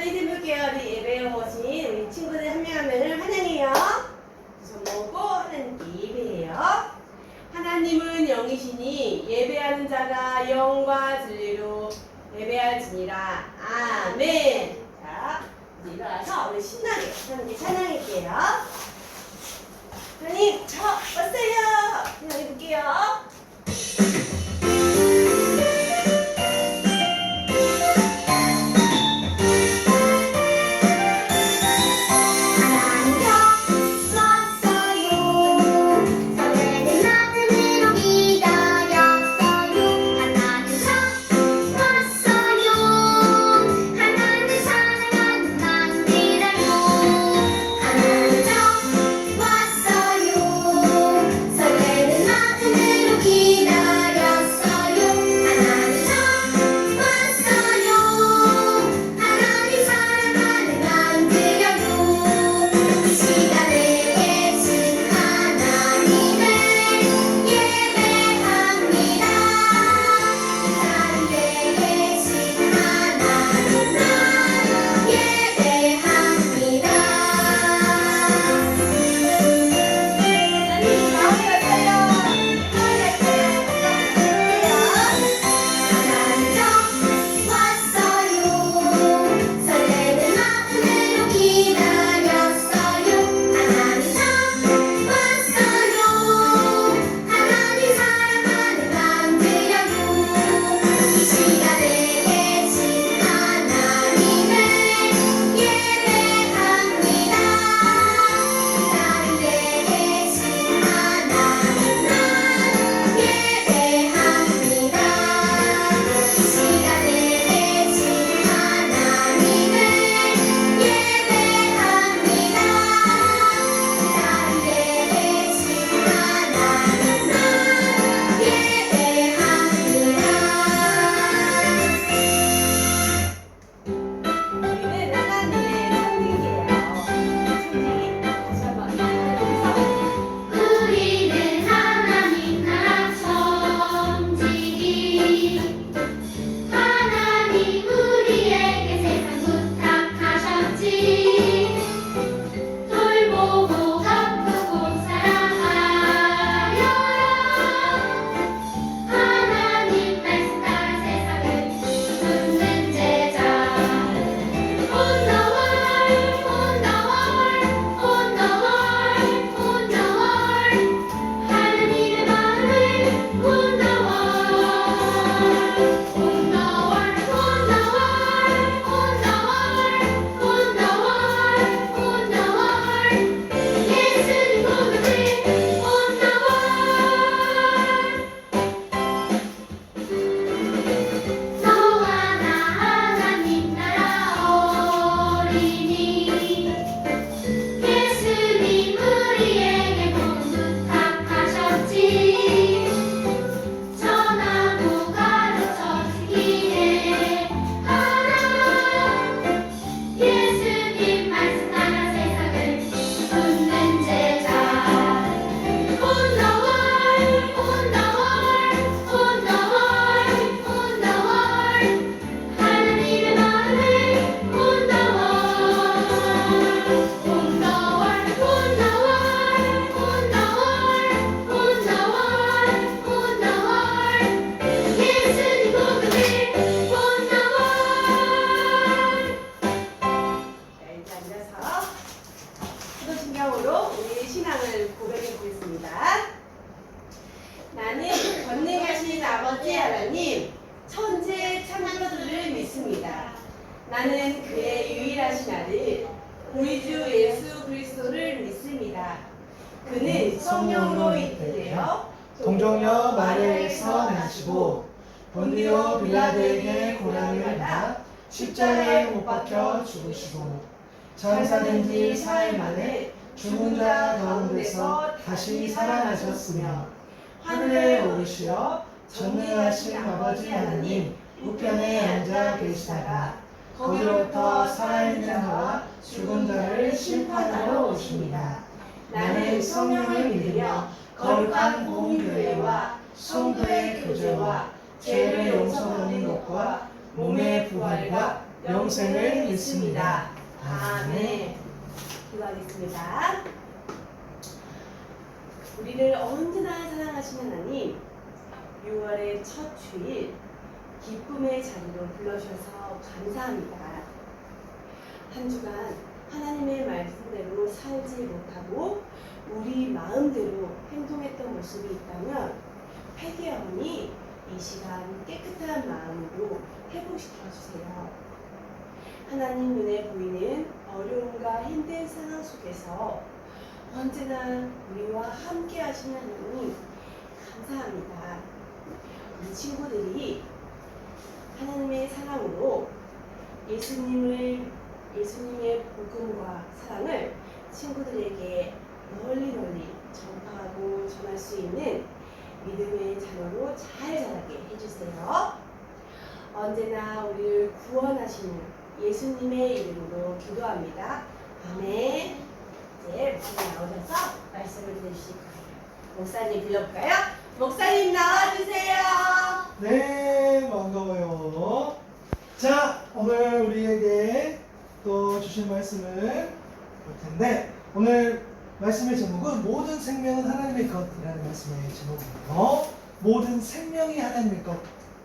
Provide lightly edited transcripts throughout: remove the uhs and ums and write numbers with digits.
이제 볼게요. 우리 예배에 오신 우리 친구들 한 명 한 명을 환영해요. 손 모으고 하나님께 예배해요. 하나님은 영이시니 예배하는 자가 영과 진리로 예배할지니라. 아멘. 자, 이제 일어나서 우리 신나게 하나님께 찬양할게요. 하나님, 저 왔어요. 찬양해 볼게요. 나는 전능하신 아버지 하나님, 천재 창조주를 믿습니다. 나는 그의 유일하신 아들, 우리 주 예수 그리스도를 믿습니다. 그는 성령으로 이끌되어 동정녀 마리아에서 나시고 본디오 빌라도에게 고난을 받아 십자가에 못 박혀 죽으시고 장사된 지 사흘 만에 죽은 자 가운데서 다시 살아나셨으며 하늘에 오르시어 전능하신 아버지 하나님 우편에 앉아 계시다가 거기로부터 살아있는 자와 죽은 자를 심판하러 오십니다. 나는 성령을 믿으며 거룩한 공교회와 성도의 교제와 죄를 용서하는 것과 몸의 부활과 영생을 믿습니다. 아멘. 기도하겠습니다. 우리를 언제나 사랑하시는 하나님, 6월의 첫 주일 기쁨의 자리로 불러주셔서 감사합니다. 한 주간 하나님의 말씀대로 살지 못하고 우리 마음대로 행동했던 모습이 있다면 회개하오니 이 시간 깨끗한 마음으로 회복시켜 주세요. 하나님 눈에 보이는 어려움과 힘든 상황 속에서 언제나 우리와 함께 하시는 하나님 감사합니다. 우리 친구들이 하나님의 사랑으로 예수님의 복음과 사랑을 친구들에게 널리 전파하고 전할 수 있는 믿음의 자녀로 잘 자라게 해주세요. 언제나 우리를 구원하시는 예수님의 이름으로 기도합니다. 아멘. 이제 목사님 나오셔서 말씀을 들으실 거예요. 목사님 불러볼까요? 목사님 나와주세요. 네, 반가워요. 자, 오늘 우리에게 또 주신 말씀을 볼 텐데, 오늘 말씀의 제목은 모든 생명은 하나님의 것이라는 말씀의 제목이에요. 모든 생명이 하나님의 것.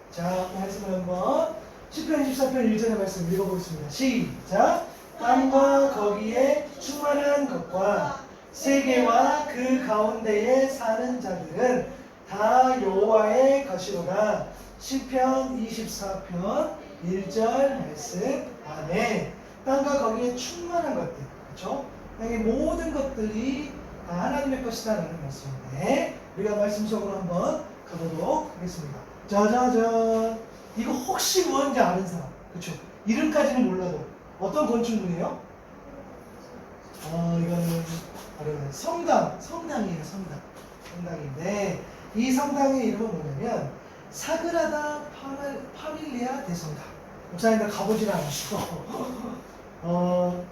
자, 말씀을 한번 시편 24편 1절의 말씀 읽어보겠습니다. 시작. 땅과 거기에 충만한 것과 세계와 그 가운데에 사는 자들은 다 여호와의 것이로다. 시편 24편 1절 말씀. 아멘. 땅과 거기에 충만한 것들, 그렇죠? 땅의 모든 것들이 다 하나님의 것이다라는 말씀인데, 우리가 말씀 속으로 한번 가보도록 하겠습니다. 짜자잔. 이거 혹시 뭔지 아는 사람, 그렇죠? 이름까지는 몰라도 어떤 건축물이에요? 이거는 바로 성당이에요. 성당인데, 이 성당의 이름은 뭐냐면 사그라다 파밀리아 대성당. 목사님들 가보진 않았어.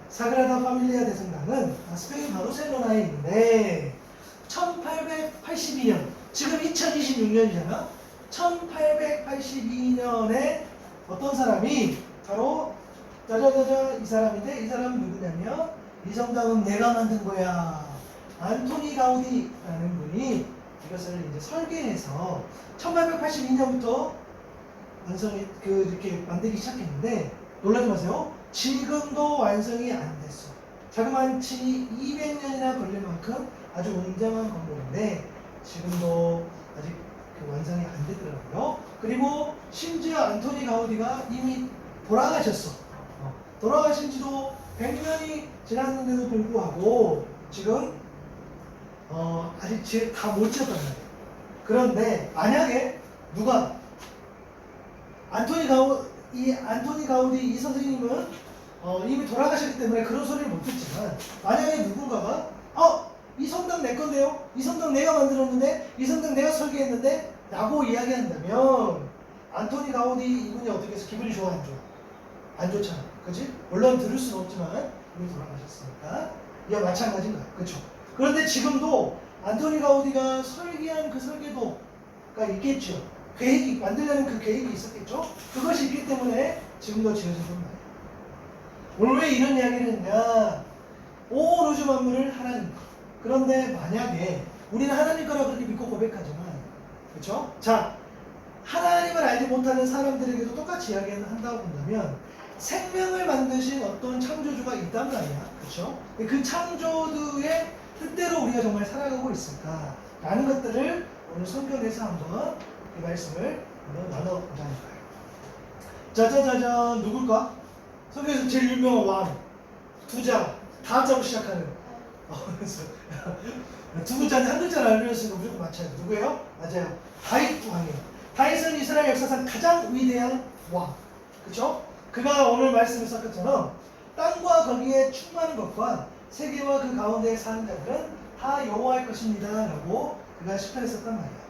사그라다 파밀리아 대성당은 스페인 바르셀로나에 있는데 1882년, 지금 2026년이잖아. 1882년에 어떤 사람이 바로 짜자자자 이 사람인데, 이 사람은 누구냐면 이 성당은 내가 만든 거야. 안토니 가우디라는 분이 이것을 이제 설계해서 1882년부터 이렇게 만들기 시작했는데, 놀라지 마세요. 지금도 완성이 안 됐어. 자그마치 200년이나 걸릴 만큼 아주 웅장한 건물인데 지금도 아직 완성이 안 되더라고요. 그리고 심지어 안토니 가우디가 이미 돌아가셨어. 돌아가신 지도 100년이 지났는데도 불구하고 지금 아직 다 못 지었단 말이에요. 그런데 만약에 누가 안토니 가우디 이 선생님은 이미 돌아가셨기 때문에 그런 소리를 못 듣지만, 만약에 누군가가 이 성당 내 건데요, 이 성당 내가 만들었는데, 이 성당 내가 설계했는데 라고 이야기한다면 안토니 가우디 이분이 어떻게 해서 기분이 좋아 안 좋아? 안 좋잖아, 그치? 물론 들을 수는 없지만 이미 돌아가셨으니까 이와 마찬가지인 거야, 그쵸? 그런데 지금도 안토니 가우디가 설계한 그 설계도가 있겠죠. 만들려는 그 계획이 있었겠죠? 그것이 있기 때문에 지금도 지어진 겁니다. 오늘 왜 이런 이야기를 했냐? 온 우주 만물을 하나님 거. 그런데 만약에 우리는 하나님 거라고 그렇게 믿고 고백하지만, 그렇죠? 자, 하나님을 알지 못하는 사람들에게도 똑같이 이야기한다고 본다면 생명을 만드신 어떤 창조주가 있단 말이야, 그렇죠? 그 창조주의 뜻대로 우리가 정말 살아가고 있을까? 라는 것들을 오늘 성경에서 한번 이 말씀을 한번 나눠보자는 거예요. 짜자자잔, 누굴까? 성경에서 제일 유명한 왕, 두자, 다자로 시작하는. 두 글자인데 한 글자를 알려줬으니까 무조건 맞춰야 돼. 누구예요? 맞아요. 다윗 왕이에요. 다윗은 이스라엘 역사상 가장 위대한 왕. 그쵸? 그가 오늘 말씀을 썼던 것처럼 땅과 거기에 충만한 것과 세계와 그 가운데에 사는 자들은 다 여호와의 것입니다 라고 그가 시편에 썼단 말이야.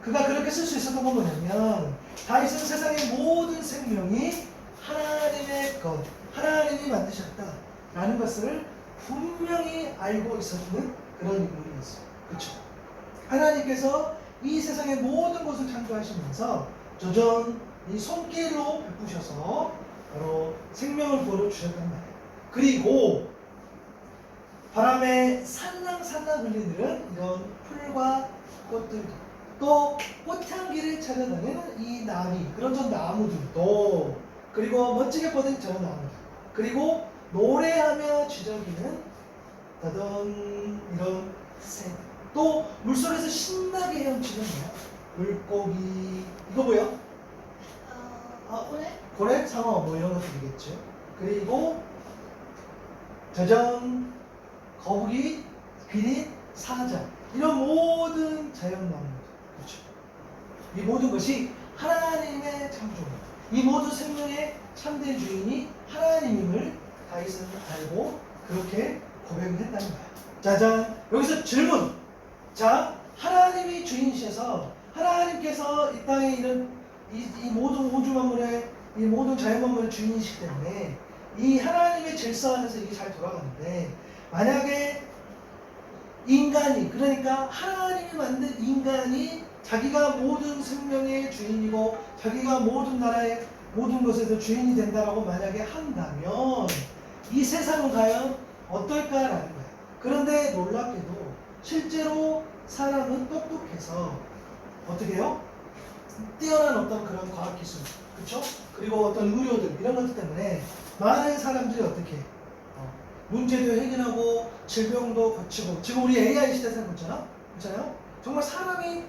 그가 그렇게 쓸 수 있었던 건 뭐냐면, 다윗은 세상의 모든 생명이 하나님의 것, 하나님이 만드셨다 라는 것을 분명히 알고 있었는 그런 인물이었어요. 그렇죠? 하나님께서 이 세상의 모든 것을 창조하시면서 조전 이 손길로 베푸셔서 바로 생명을 부어 주셨단 말이에요. 그리고 바람에 살랑살랑 흘리는 이런 풀과 꽃들도, 또 꽃향기를 찾아다니는 이 나비, 그런 전 나무들도, 그리고 멋지게 뻗은 저 나무들, 그리고 노래하며 지저귀는 다던 이런 새, 또 물속에서 신나게 헤엄치는 뭐야? 물고기, 이거 뭐야? 고래? 고래, 상어 뭐 이런 것들이겠죠. 그리고 저정, 거북이, 기린, 사자, 이런 모든 자연나무들, 그렇죠. 이 모든 것이 하나님의 창조입니다. 이 모든 생명의 참된 주인이 하나님임을 다윗은 알고 그렇게 고백을 했다는 거예요. 짜잔, 여기서 질문. 자, 하나님이 주인이셔서 하나님께서 이 땅에 이런 이 모든 우주 만물의 이 모든 자연 만물의 주인이시기 때문에 이 하나님의 질서 안에서 이게 잘 돌아가는데, 만약에 인간이, 그러니까 하나님이 만든 인간이 자기가 모든 생명의 주인이고 자기가 모든 나라의 모든 것에서 주인이 된다라고 만약에 한다면 이 세상은 과연 어떨까라는 거예요. 그런데 놀랍게도 실제로 사람은 똑똑해서 어떻게 해요? 뛰어난 어떤 그런 과학기술, 그렇죠? 그리고 어떤 의료들 이런 것들 때문에 많은 사람들이 어떻게 해요? 문제도 해결하고 질병도 고치고, 지금 우리 AI 시대 살고 있잖아? 그렇잖아요? 정말 사람이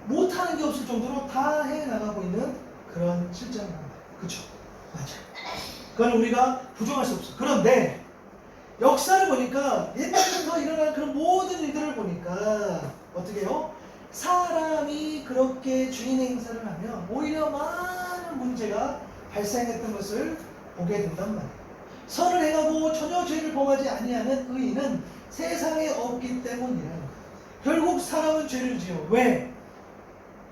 못하는 게 없을 정도로 다 해나가고 있는 그런 실정입니다. 그렇죠? 맞아. 그건 우리가 부정할 수 없어. 그런데 역사를 보니까 옛날부터 일어난 그런 모든 일들을 보니까 어떻게 해요? 사람이 그렇게 주인 행사를 하면 오히려 많은 문제가 발생했던 것을 보게 된단 말이에요. 선을 행하고 전혀 죄를 범하지 아니하는 의인은 세상에 없기 때문이라는 거예요. 결국 사람은 죄를 지어. 왜?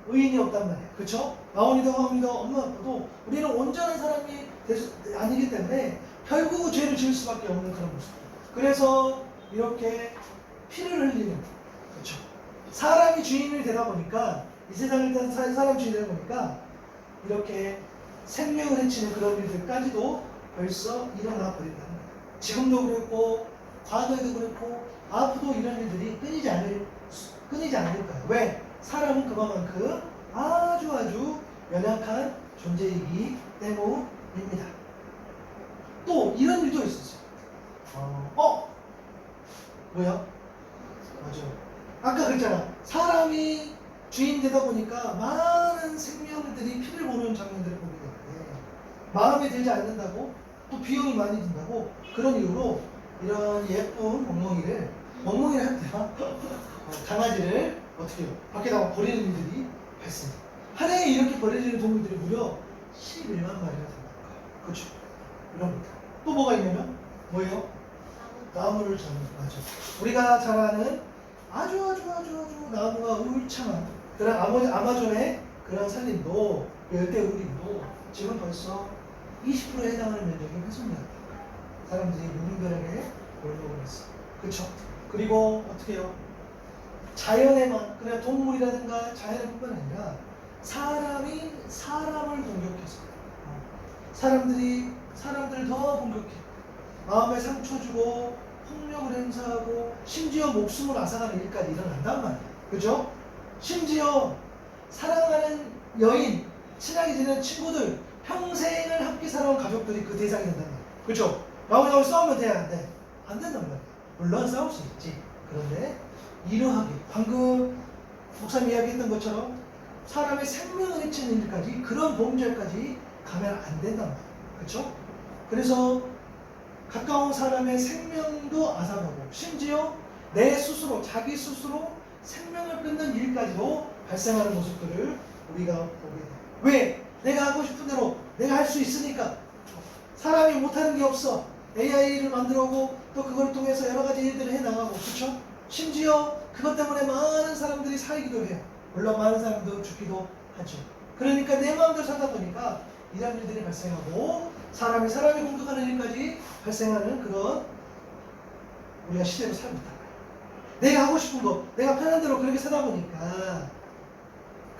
의인이 없단 말이에요. 그렇죠? 아버지도 어머니도 엄마 아빠도 우리는 온전한 사람이 아니기 때문에 결국 죄를 지을 수밖에 없는 그런 모습. 그래서 이렇게 피를 흘리는, 그렇죠? 사람이 주인이 되다 보니까, 이 세상을 일단 사람 주인이 되다 보니까 이렇게 생명을 해치는 그런 일들까지도 벌써 일어나 버린다는 거예요. 지금도 그랬고 과거에도 그랬고 앞으로도 이런 일들이 끊이지 않을 거예요. 왜? 사람은 그것만큼 아주 연약한 존재이기 때문입니다. 또 이런 일도 있었어요. 뭐야? 맞아요. 아까 그랬잖아. 사람이 주인 되다 보니까 많은 생명들이 피를 보는 장면들을 보게 되는데 마음에 들지 않는다고, 또 비용이 많이 든다고, 그런 이유로 이런 예쁜 멍멍이를 할 때야 강아지를 어떻게 해요? 밖에다가 버리는 일들이 발생해요. 한 해에 이렇게 버려지는 동물들이 무려 11만 마리가 된다는 거예요. 그렇죠? 이런 것들. 또 뭐가 있냐면 뭐예요? 나무를 잡는, 맞아. 우리가 잘 아는 아주 나무가 울창한 그런 아마존의 그런 산림도, 열대우림도 지금 벌써 20%에 해당하는 면적이 훼손되었다. 사람들이 무분별하게 몰려오고 있어. 그렇죠? 그리고 어떻게 해요? 자연에만, 그냥 동물이라든가 자연뿐만 아니라 사람이 사람을 공격해서 사람들을 더 공격해 마음에 상처 주고 폭력을 행사하고 심지어 목숨을 앗아가는 일까지 일어난단 말이에요. 그죠? 심지어 사랑하는 여인, 친하게 지내는 친구들, 평생을 함께 살아온 가족들이 그 대상이 된단 말이에요. 그죠? 나오냐고 싸우면 돼? 안 돼? 안 된단 말이에요. 물론 싸울 수 있지. 그런데 이러하게 방금 목사님 이야기했던 것처럼 사람의 생명을 해치는 일까지, 그런 범죄까지 가면 안 된단 말이에요. 그렇죠? 그래서 가까운 사람의 생명도 앗아가고 심지어 내 스스로, 자기 스스로 생명을 끊는 일까지도 발생하는 모습들을 우리가 보게 돼요. 왜? 내가 하고 싶은 대로 내가 할 수 있으니까. 사람이 못하는 게 없어. AI를 만들어오고 또 그걸 통해서 여러 가지 일들을 해나가고, 그렇죠? 심지어 그것 때문에 많은 사람들이 살기도 해요. 물론 많은 사람도 죽기도 하죠. 그러니까 내 마음대로 살다 보니까 이런 일들이 발생하고 사람이 공격하는 일까지 발생하는 그런 우리가 시대로 살고 있다. 내가 하고 싶은 거, 내가 편한 대로 그렇게 살다 보니까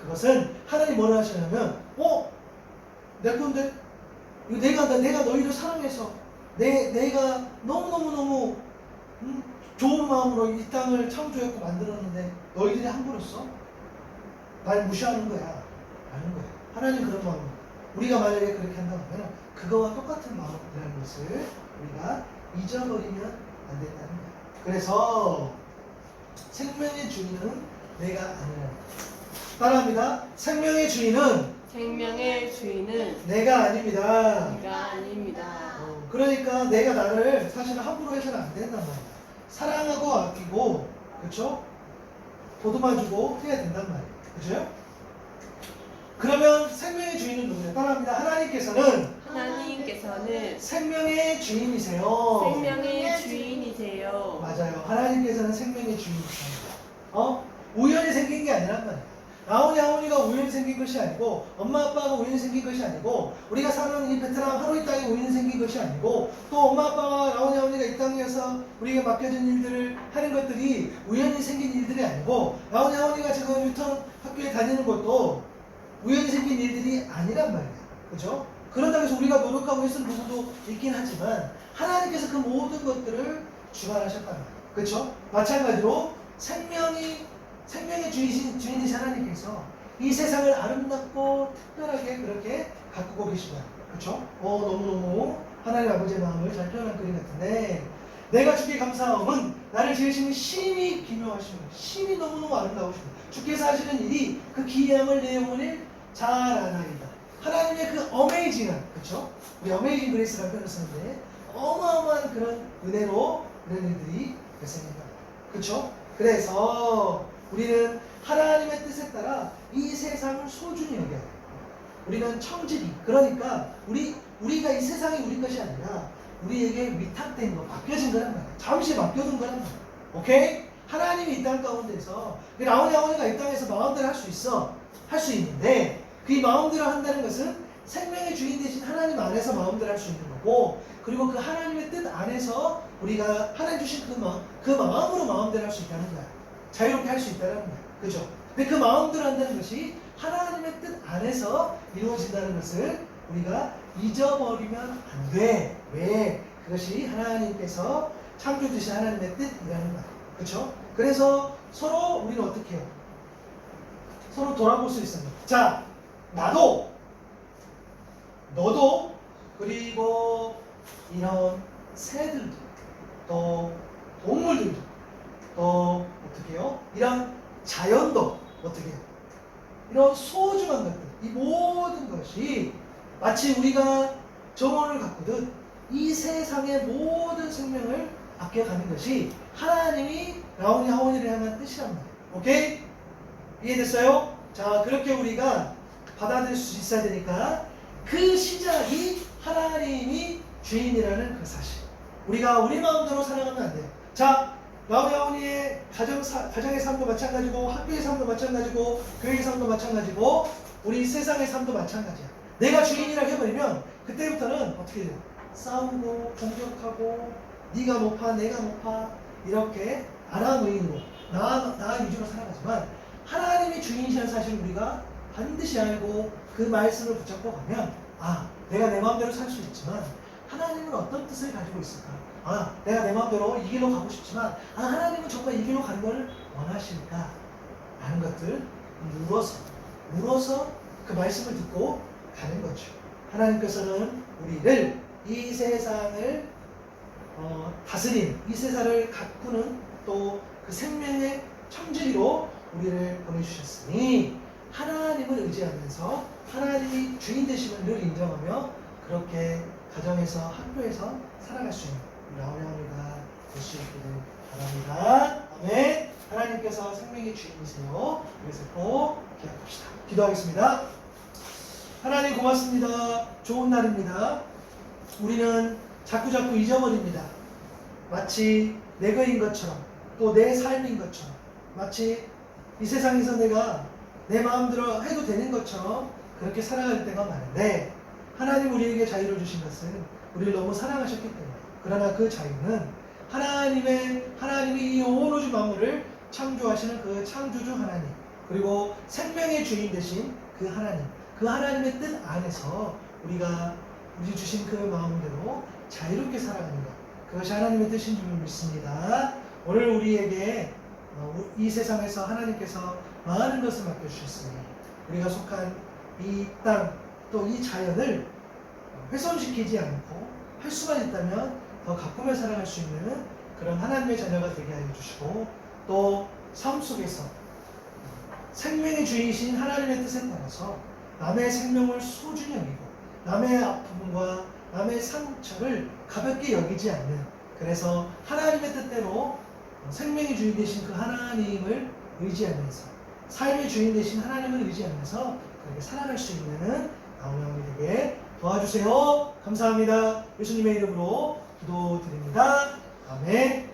그것은 하나님 뭐라 하시냐면 내 건데 이거 내가 너희를 사랑해서 내가 너무 좋은 마음으로 이 땅을 창조했고 만들었는데 너희들이 함부로 써? 날 무시하는 거야. 아는 거야. 하나님 그런 마음. 우리가 만약에 그렇게 한다면 그거와 똑같은 마음이라는 것을 우리가 잊어버리면 안 된다는 거야. 그래서 생명의 주인은 내가 아니라. 따라합니다. 생명의 주인은 생명의 주인은 내가 아닙니다. 내가 아닙니다. 그러니까 내가 나를 사실 함부로 해서는 안 된단 말이야. 사랑하고 아끼고, 그렇죠? 보듬어주고 해야 된단 말이야. 그죠? 그러면 생명의 주인은 누구냐? 따라합니다. 하나님께서는 생명의 주인이세요. 생명의 주인이세요. 맞아요. 하나님께서는 생명의 주인이세요. 우연히 생긴 게 아니란 말이야. 라온이 하온이가 우연히 생긴 것이 아니고, 엄마 아빠가 우연히 생긴 것이 아니고, 우리가 사는 이 베트남 하노이 땅이 우연히 생긴 것이 아니고, 또 엄마 아빠가 라온이 하온이가 이 땅에서 우리에게 맡겨진 일들을 하는 것들이 우연히 생긴 일들이 아니고, 라온이 하온이가 지금 유턴 학교에 다니는 것도 우연히 생긴 일들이 아니란 말이야. 그죠? 그런다고 해서 우리가 노력하고 있는 부분도 있긴 하지만, 하나님께서 그 모든 것들을 주관하셨단 말이야. 그렇죠? 마찬가지로 생명의 주인이신 하나님께서 이 세상을 아름답고 특별하게 그렇게 가꾸고 계시다. 그렇죠? 너무너무 하나님 아버지의 마음을 잘 표현한 그림 같은데, 내가 주께 감사함은 나를 지으시는 신이 기묘하십니다. 신이 너무너무 아름다우십니다. 주께서 하시는 일이 그 기이함을 내 영혼이 잘 아나이다. 하나님의 그 어메이징한, 그렇죠? 우리 어메이징 그레이스라는 표현을 쓰는데 어마어마한 그런 은혜로 이런 일들이 발생한다. 그렇죠? 그래서 우리는 하나님의 뜻에 따라 이 세상을 소중히 여겨야 돼요. 우리는 청지기, 그러니까 우리가 이 세상이 우리 것이 아니라 우리에게 위탁된 거, 맡겨진 거란 말이야. 잠시 맡겨둔 거란 말이야. 오케이? 하나님이 이 땅 가운데서 라온이 아오니가 이 땅에서 마음대로 할 수 있어. 할 수 있는데 그 마음대로 한다는 것은 생명의 주인 되신 하나님 안에서 마음대로 할 수 있는 거고, 그리고 그 하나님의 뜻 안에서 우리가 하나님 주신 그 마음으로 마음대로 할 수 있다는 거야. 자유롭게 할 수 있다는 거야. 그죠? 근데 그 마음대로 한다는 것이 하나님의 뜻 안에서 이루어진다는 것을 우리가 잊어버리면 안 돼. 왜? 그것이 하나님께서 창조주신 하나님의 뜻이라는 거야. 그렇죠? 그래서 서로 우리는 어떻게 해요? 서로 돌아볼 수 있습니다. 자, 나도, 너도, 그리고 이런 새들도, 또 동물들도, 또 어떻게 해요? 이런 자연도 어떻게 해요? 이런 소중한 것들, 이 모든 것이 마치 우리가 정원을 가꾸듯 이 세상의 모든 생명을 아껴가는 것이 하나님이 라온이 하온이를 향한 뜻이란 말이에요. 오케이? 이해됐어요? 자, 그렇게 우리가 받아들일 수 있어야 되니까 그 시작이 하나님이 주인이라는 그 사실. 우리가 우리 마음대로 살아가면 안 돼요. 자, 라온이 하온이의 가정의 삶도 마찬가지고, 학교의 삶도 마찬가지고, 교회의 삶도 마찬가지고, 우리 세상의 삶도 마찬가지야. 내가 주인이라고 해버리면 그때부터는 어떻게 돼요? 싸우고 공격하고 네가 높아 내가 높아 이렇게 아나무인으로 나 위주로 살아가지만, 하나님이 주인이라는 사실을 우리가 반드시 알고 그 말씀을 붙잡고 가면, 내가 내 마음대로 살 수 있지만 하나님은 어떤 뜻을 가지고 있을까? 내가 내 마음대로 이 길로 가고 싶지만 하나님은 정말 이 길로 가는 걸 원하실까? 라는 것들 물어서 그 말씀을 듣고 가는 거죠. 하나님께서는 우리를 이 세상을 다스린, 이 세상을 가꾸는 또 그 생명의 청지기로 우리를 보내주셨으니 하나님을 의지하면서 하나님이 주인 되심을 늘 인정하며 그렇게 가정에서 학교에서 살아갈 수 있는 라온이가 될 수 있기를 바랍니다. 아멘. 하나님께서 생명의 주인이세요. 그래서 꼭 기억합시다. 기도하겠습니다. 하나님 고맙습니다. 좋은 날입니다. 우리는 자꾸 잊어버립니다. 마치 내 거인 것처럼, 또 내 삶인 것처럼, 마치 이 세상에서 내가 내 마음대로 해도 되는 것처럼 그렇게 살아갈 때가 많은데, 하나님 우리에게 자유를 주신 것은 우리를 너무 사랑하셨기 때문에. 그러나 그 자유는 하나님이 이 온 우주 만물을 창조하시는 그 창조주 하나님, 그리고 생명의 주인 되신 그 하나님의 뜻 안에서 우리가 우리 주신 그 마음대로 자유롭게 살아가는 것, 그것이 하나님의 뜻인 줄 믿습니다. 오늘 우리에게 이 세상에서 하나님께서 많은 것을 맡겨주셨으니 우리가 속한 이 땅, 또 이 자연을 훼손시키지 않고 할 수만 있다면 더 가꾸며 살아갈 수 있는 그런 하나님의 자녀가 되게 하여 주시고, 또 삶 속에서 생명의 주인이신 하나님의 뜻에 따라서 남의 생명을 소중히 여기고 남의 아픔과 남의 상처를 가볍게 여기지 않는, 그래서 하나님의 뜻대로 생명의 주인 되신 그 하나님을 의지하면서, 삶의 주인 되신 하나님을 의지하면서 그렇게 살아갈 수 있는 나오영이 되게 도와주세요. 감사합니다. 예수님의 이름으로 기도드립니다. 아멘.